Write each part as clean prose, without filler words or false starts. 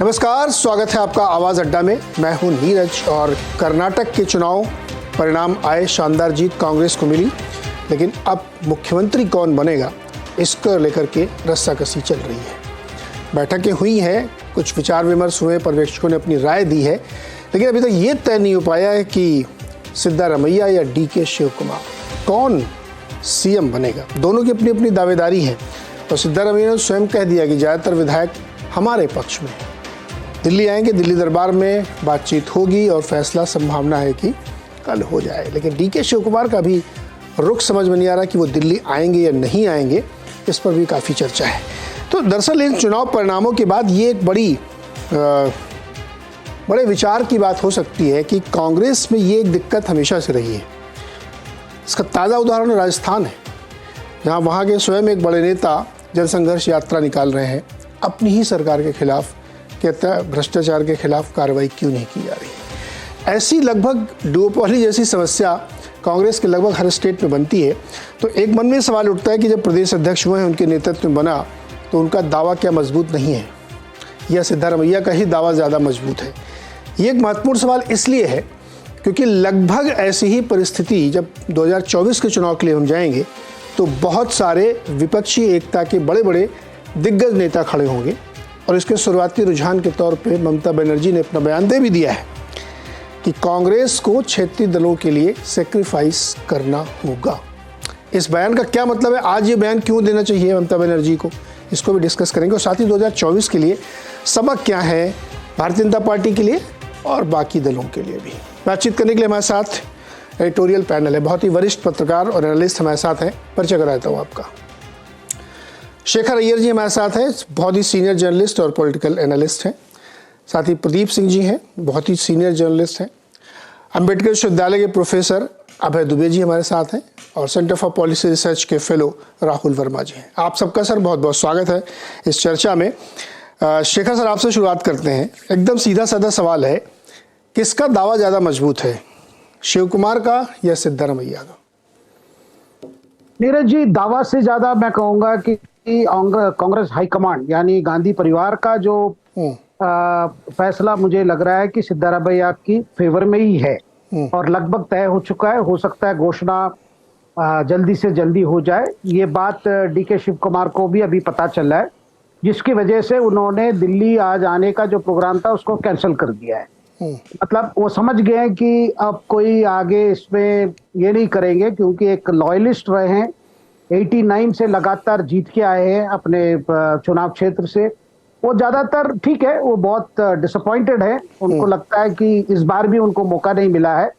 नमस्कार, स्वागत है आपका आवाज अड्डा में। मैं हूं नीरज और कर्नाटक के चुनाव परिणाम आए, शानदार जीत कांग्रेस को मिली, लेकिन अब मुख्यमंत्री कौन बनेगा इसको लेकर के रस्साकसी चल रही है। बैठकें हुई हैं, कुछ विचार विमर्श हुए, पर्यवेक्षकों ने अपनी राय दी है, लेकिन अभी तक ये तय नहीं हो पाया है कि सिद्धारमैया या डीके शिव कुमार कौन सीएम बनेगा। दोनों की अपनी अपनी दावेदारी है और सिद्धारमैया ने स्वयं कह दिया कि ज़्यादातर विधायक हमारे पक्ष में है। दिल्ली आएंगे, दिल्ली दरबार में बातचीत होगी और फैसला संभावना है कि कल हो जाए। लेकिन डीके शिव कुमार का भी रुख समझ में नहीं आ रहा कि वो दिल्ली आएंगे या नहीं आएंगे, इस पर भी काफ़ी चर्चा है। तो दरअसल इन चुनाव परिणामों के बाद ये एक बड़े विचार की बात हो सकती है कि कांग्रेस में ये एक दिक्कत हमेशा से रही है। इसका ताज़ा उदाहरण राजस्थान है, जहाँ वहाँ के स्वयं एक बड़े नेता जनसंघर्ष यात्रा निकाल रहे हैं अपनी ही सरकार के खिलाफ, कहता है भ्रष्टाचार के खिलाफ कार्रवाई क्यों नहीं की जा रही। ऐसी लगभग डुओपोली जैसी समस्या कांग्रेस के लगभग हर स्टेट में बनती है। तो एक मन में सवाल उठता है कि जब प्रदेश अध्यक्ष हुए हैं, उनके नेतृत्व में बना, तो उनका दावा क्या मजबूत नहीं है या सिद्धारमैया का ही दावा ज़्यादा मजबूत है। ये एक महत्वपूर्ण सवाल इसलिए है क्योंकि लगभग ऐसी ही परिस्थिति जब 2024 के चुनाव के लिए हम जाएंगे तो बहुत सारे विपक्षी एकता के बड़े बड़े दिग्गज नेता खड़े होंगे और इसके शुरुआती रुझान के तौर पे ममता बनर्जी ने अपना बयान दे भी दिया है कि कांग्रेस को क्षेत्रीय दलों के लिए सेक्रीफाइस करना होगा। इस बयान का क्या मतलब है, आज ये बयान क्यों देना चाहिए ममता बनर्जी को, इसको भी डिस्कस करेंगे। और साथ ही 2024 के लिए सबक क्या है भारतीय जनता पार्टी के लिए और बाकी दलों के लिए भी। बातचीत करने के लिए हमारे साथ एडिटोरियल पैनल है, बहुत ही वरिष्ठ पत्रकार और एनालिस्ट हमारे साथ हैं। परिचय कराता हूँ आपका। शेखर अय्यर जी हमारे साथ हैं, बहुत ही सीनियर जर्नलिस्ट और पॉलिटिकल एनालिस्ट हैं। साथ ही प्रदीप सिंह जी हैं, बहुत ही सीनियर जर्नलिस्ट हैं। अम्बेडकर विश्वविद्यालय के प्रोफेसर अभय दुबे जी हमारे साथ हैं और सेंटर फॉर पॉलिसी रिसर्च के फेलो राहुल वर्मा जी हैं। आप सबका सर बहुत बहुत स्वागत है इस चर्चा में। शेखर सर, आपसे शुरुआत करते हैं। एकदम सीधा साधा सवाल है, किसका दावा ज़्यादा मजबूत है, शिव कुमार का या सिद्धारमैया का? नीरज जी, दावा से ज्यादा मैं कहूंगा कि कांग्रेस हाईकमांड यानी गांधी परिवार का जो फैसला मुझे लग रहा है कि सिद्धारमैया की फेवर में ही है और लगभग तय हो चुका है। हो सकता है घोषणा जल्दी से जल्दी हो जाए। ये बात डीके शिव कुमार को भी अभी पता चला है, जिसकी वजह से उन्होंने दिल्ली आज आने का जो प्रोग्राम था उसको कैंसिल कर दिया है। मतलब वो समझ गए कि अब कोई आगे इसमें ये नहीं करेंगे, क्योंकि एक लॉयलिस्ट रहे हैं, 89 से लगातार जीत के आए हैं अपने चुनाव क्षेत्र से। वो ज्यादातर ठीक है, वो बहुत डिसअपॉइंटेड है। उनको लगता है कि इस बार भी उनको मौका नहीं मिला है।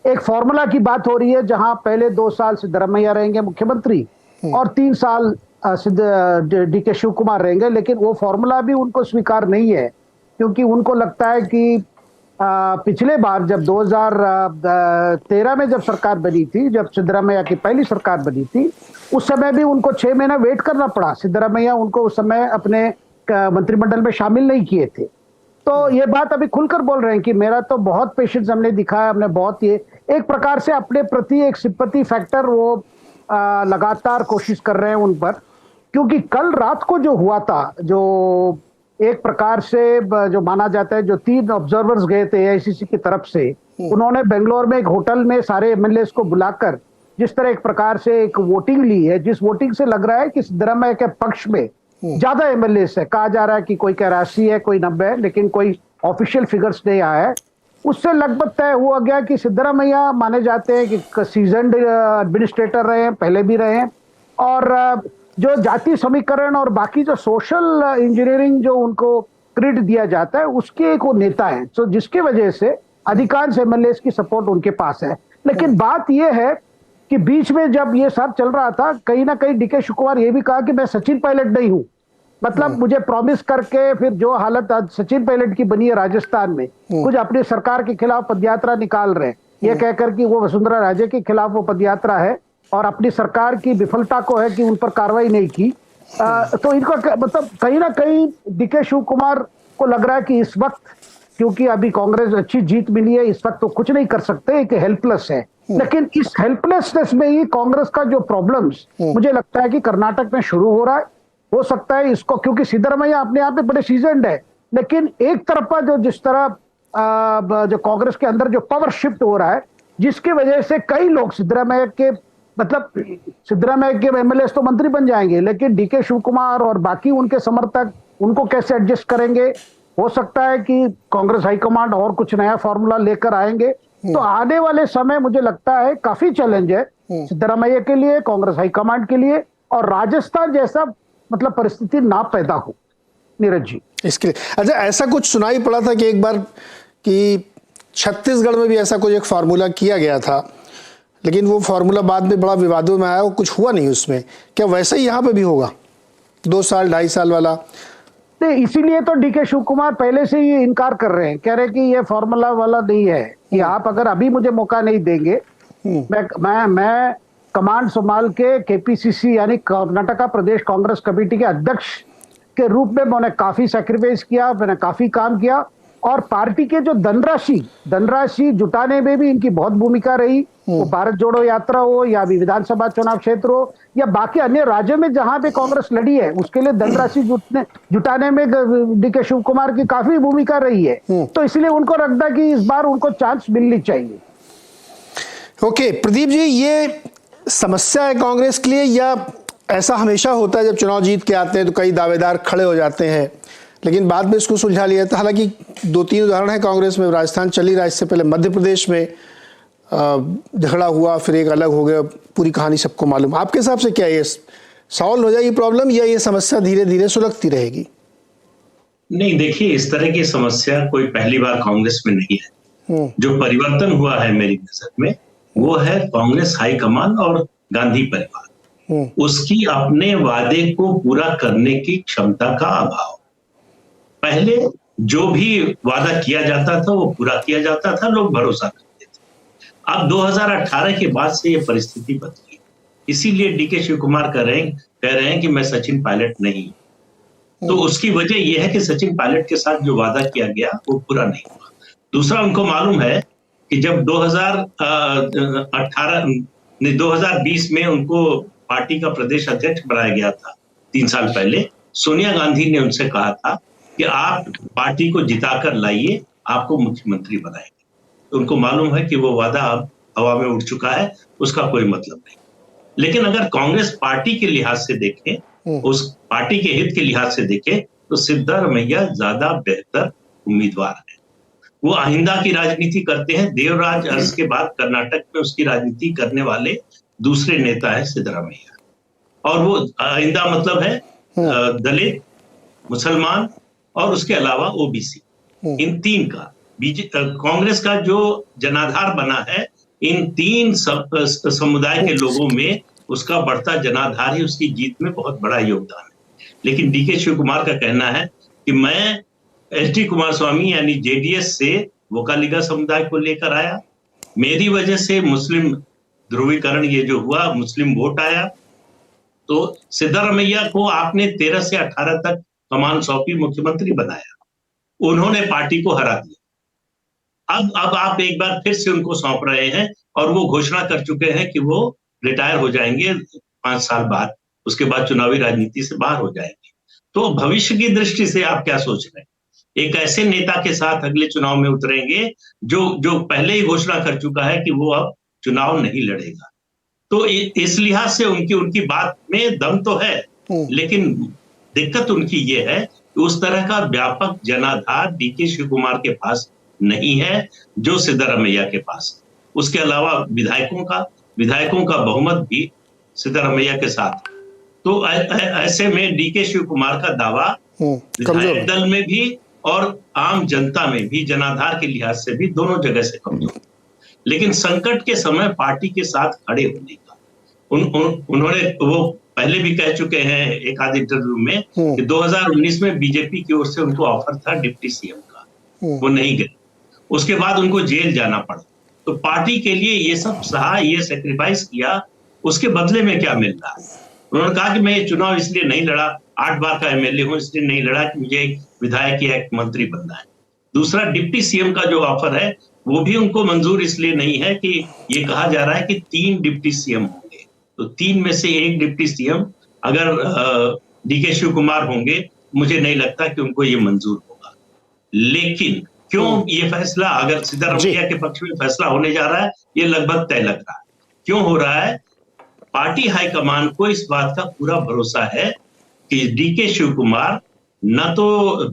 एक फॉर्मूला की बात हो रही है जहां पहले 2 साल सिद्धारमैया रहेंगे मुख्यमंत्री और 3 साल डीके शिव कुमार रहेंगे, लेकिन वो फॉर्मूला भी उनको स्वीकार नहीं है, क्योंकि उनको लगता है कि पिछले बार जब 2013 में जब सरकार बनी थी, जब सिद्धारमैया की पहली सरकार बनी थी, उस समय भी उनको 6 महीना वेट करना पड़ा। सिद्धारमैया उनको उस समय अपने मंत्रिमंडल में शामिल नहीं किए थे। तो ये बात अभी खुलकर बोल रहे हैं कि मेरा तो बहुत पेशेंस हमने दिखाया, हमने बहुत ये एक प्रकार से अपने प्रति एक सिंपैथी फैक्टर वो लगातार कोशिश कर रहे हैं उन पर। क्योंकि कल रात को जो हुआ था, जो एक प्रकार से जो माना जाता है, जो 3 ऑब्जर्वर्स गए थे एआईसीसी की तरफ से, उन्होंने बेंगलोर में एक होटल में सारे एमएलए को बुलाकर जिस तरह एक प्रकार से एक वोटिंग ली है, जिस वोटिंग से लग रहा है कि सिद्धारमैया के पक्ष में ज्यादा एमएलए है। कहा जा रहा है कि कोई 81 है, कोई 90 है, लेकिन कोई ऑफिशियल फिगर्स नहीं आया है। उससे लगभग तय हुआ गया कि सिद्धारमैया माने जाते हैं कि सीजन्ड एडमिनिस्ट्रेटर रहे हैं, पहले भी रहे हैं, और जो जाति समीकरण और बाकी जो सोशल इंजीनियरिंग जो उनको क्रेडिट दिया जाता है, उसके एक वो नेता है, तो जिसके वजह से अधिकांश एमएलए की सपोर्ट उनके पास है। लेकिन बात यह है कि बीच में जब ये सब चल रहा था, कहीं ना कहीं डीके शिव कुमार ये भी कहा कि मैं सचिन पायलट नहीं हूं। मतलब मुझे प्रॉमिस करके फिर जो हालत आज सचिन पायलट की बनी है राजस्थान में, कुछ अपनी सरकार के खिलाफ पदयात्रा निकाल रहे हैं, ये कहकर कि वो वसुंधरा राजे के खिलाफ वो पदयात्रा है और अपनी सरकार की विफलता को है कि उन पर कार्रवाई नहीं की। तो इनका मतलब कहीं ना कहीं डीके शिव कुमार को लग रहा है कि इस वक्त, क्योंकि अभी कांग्रेस अच्छी जीत मिली है, इस वक्त तो कुछ नहीं कर सकते, कि हेल्पलेस है। लेकिन इस हेल्पलेसनेस में ही कांग्रेस का जो प्रॉब्लम्स मुझे लगता है कि कर्नाटक में शुरू हो रहा है। हो सकता है इसको, क्योंकि सिद्धारमैया अपने आप में बड़े सीजन्ड है, लेकिन एक तरफा जो जिस तरह जो कांग्रेस के अंदर जो पावर शिफ्ट हो रहा है, जिसकी वजह से कई लोग सिद्धरामैया के मतलब सिद्धरामैया के एमएलए तो मंत्री बन जाएंगे, लेकिन डीके शिव कुमार और बाकी उनके समर्थक उनको कैसे एडजस्ट करेंगे। हो सकता है कि कांग्रेस हाईकमांड और कुछ नया फॉर्मूला लेकर आएंगे। तो आने वाले समय मुझे लगता है काफी चैलेंज है सिद्धरामैया के लिए, कांग्रेस हाईकमांड के लिए, और राजस्थान जैसा मतलब परिस्थिति ना पैदा हो। नीरज जी, इसके लिए अच्छा, ऐसा कुछ सुनाई पड़ा था कि एक बार कि छत्तीसगढ़ में भी ऐसा कुछ एक फार्मूला किया गया था, लेकिन वो फार्मूला बाद में बड़ा विवादों में आया, वो कुछ हुआ नहीं उसमें। क्या वैसा ही यहाँ पे भी होगा 2 साल 2.5 साल वाला? इसीलिए तो डीके शिव कुमार पहले से ही इनकार कर रहे हैं, कह रहे हैं कि ये फॉर्मूला वाला नहीं है, कि आप अगर अभी मुझे मौका नहीं देंगे, मैं कमांड संभाल के केपीसीसी यानी कर्नाटका प्रदेश कांग्रेस कमेटी के अध्यक्ष के रूप में मैंने काफी सैक्रिफाइस किया, मैंने काफी काम किया, और पार्टी के जो धनराशि जुटाने में भी इनकी बहुत भूमिका रही। वो भारत जोड़ो यात्रा हो या भी विधानसभा चुनाव क्षेत्र हो या बाकी अन्य राज्यों में जहां पे कांग्रेस लड़ी है, उसके लिए धनराशि जुटाने में डीके शिव कुमार की काफी भूमिका रही है। तो इसलिए उनको लगता है कि इस बार उनको चांस मिलनी चाहिए। ओके प्रदीप जी, ये समस्या है कांग्रेस के लिए, या ऐसा हमेशा होता है जब चुनाव जीत के आते हैं तो कई दावेदार खड़े हो जाते हैं, लेकिन बाद में इसको सुलझा लिया था? हालांकि 2-3 उदाहरण है कांग्रेस में, राजस्थान चली रहा, इससे पहले मध्य प्रदेश में झगड़ा हुआ, फिर एक अलग हो गया, पूरी कहानी सबको मालूम। आपके हिसाब से क्या ये सॉल्व हो जाएगी प्रॉब्लम, या ये समस्या धीरे धीरे सुलगती रहेगी? नहीं, देखिए, इस तरह की समस्या कोई पहली बार कांग्रेस में नहीं है। जो परिवर्तन हुआ है मेरी नजर में, वो है कांग्रेस हाईकमान और गांधी परिवार, उसकी अपने वादे को पूरा करने की क्षमता का अभाव। पहले जो भी वादा किया जाता था वो पूरा किया जाता था, लोग भरोसा करते थे। अब 2018 के बाद से ये परिस्थिति बदली, इसीलिए डीके शिव कुमार कह रहे हैं कि मैं सचिन पायलट नहीं। तो उसकी वजह यह है कि सचिन पायलट के साथ जो वादा किया गया वो पूरा नहीं हुआ। दूसरा, उनको मालूम है कि जब 2020 में उनको पार्टी का प्रदेश अध्यक्ष बनाया गया था 3 साल पहले, सोनिया गांधी ने उनसे कहा था कि आप पार्टी को जिताकर लाइए, आपको मुख्यमंत्री बनाएंगे। तो उनको मालूम है कि वो वादा अब हवा में उड़ चुका है, उसका कोई मतलब नहीं। लेकिन अगर कांग्रेस पार्टी के लिहाज से देखें, उस पार्टी के हित के लिहाज से देखें, तो सिद्धरामैया ज्यादा बेहतर उम्मीदवार है। वो आइंदा की राजनीति करते हैं। देवराज अरस के बाद कर्नाटक में उसकी राजनीति करने वाले दूसरे नेता है सिद्धरामैया, और वो आइंदा मतलब है दलित, मुसलमान और उसके अलावा ओबीसी, इन 3 का कांग्रेस का जो जनाधार बना है, इन 3 समुदाय के लोगों में उसका बढ़ता जनाधार ही उसकी जीत में बहुत बड़ा योगदान है। लेकिन डीके शिव कुमार का कहना है कि मैं एचडी कुमारस्वामी यानी जेडीएस से वोकालिगा समुदाय को लेकर आया, मेरी वजह से मुस्लिम ध्रुवीकरण ये जो हुआ, मुस्लिम वोट आया। तो सिद्धरामैया को आपने 13 से 18 तक कमान सौंपी, मुख्यमंत्री बनाया, उन्होंने पार्टी को हरा दिया। अब आप एक बार फिर से उनको सौंप रहे हैं, और वो घोषणा कर चुके हैं कि वो रिटायर हो जाएंगे 5 साल बाद, उसके बाद चुनावी राजनीति से बाहर हो जाएंगे। तो भविष्य की दृष्टि से आप क्या सोच रहे हैं? एक ऐसे नेता के साथ अगले चुनाव में उतरेंगे जो पहले ही घोषणा कर चुका है कि वो अब चुनाव नहीं लड़ेगा। तो इस लिहाज से उनकी बात में दम तो है, लेकिन दिक्कत उनकी ये है कि उस तरह का व्यापक जनाधार डीके शिव कुमार के पास नहीं है जो सिद्धरामैया के पास। उसके अलावा विधायकों का बहुमत भी सिद्धरामैया के साथ। तो ऐसे में डीके शिव कुमार का दावा विधायक दल में भी और आम जनता में भी जनाधार के लिहाज से भी दोनों जगह से कमजोर। लेकिन संकट के समय पार्टी के साथ खड़े होने का उन्होंने वो पहले भी कह चुके हैं एक आध इंटरव्यू में कि 2019 में बीजेपी की ओर से उनको ऑफर था डिप्टी सीएम का, वो नहीं गए। उसके बाद उनको जेल जाना पड़ा। तो पार्टी के लिए ये सब सहा, ये सेक्रीफाइस किया, उसके बदले में क्या मिल रहा है? उन्होंने कहा कि मैं ये चुनाव इसलिए नहीं लड़ा, 8 बार का एमएलए हूं, इसलिए नहीं लड़ा कि मुझे एक विधायक या एक मंत्री बनना है। दूसरा, डिप्टी सीएम का जो ऑफर है वो भी उनको मंजूर इसलिए नहीं है कि ये कहा जा रहा है कि 3 डिप्टी सीएम होंगे, तो 3 में से एक डिप्टी सीएम अगर डीके शिव कुमार होंगे, मुझे नहीं लगता कि उनको ये मंजूर होगा। लेकिन क्यों ये फैसला, अगर सिद्धारमैया के पक्ष में फैसला होने जा रहा है, ये लगभग तय लग रहा है। क्यों हो रहा है? पार्टी हाईकमान को इस बात का पूरा भरोसा है कि डीके शिव कुमार न तो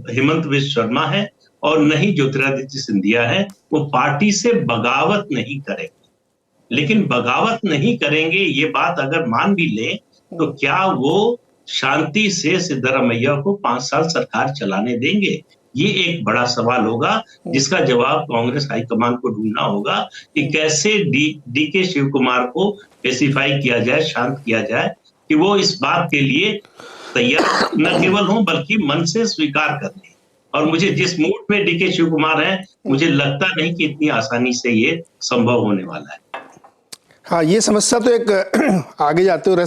हेमंत बिश्व शर्मा है और न ही ज्योतिरादित्य सिंधिया है, वो पार्टी से बगावत नहीं करेंगे। लेकिन बगावत नहीं करेंगे ये बात अगर मान भी ले, तो क्या वो शांति से सिद्धारमैया को 5 साल सरकार चलाने देंगे? ये एक बड़ा सवाल होगा जिसका जवाब कांग्रेस हाईकमान को ढूंढना होगा कि कैसे डीके शिव कुमार को पेसिफाई किया जाए, शांत किया जाए कि वो इस बात के लिए तैयार न केवल हो बल्कि मन से स्वीकार कर ले। और मुझे जिस मूड में डीके शिव कुमार है, मुझे लगता नहीं कि इतनी आसानी से ये संभव होने वाला है। हाँ, ये समस्या तो एक आगे जाते हुए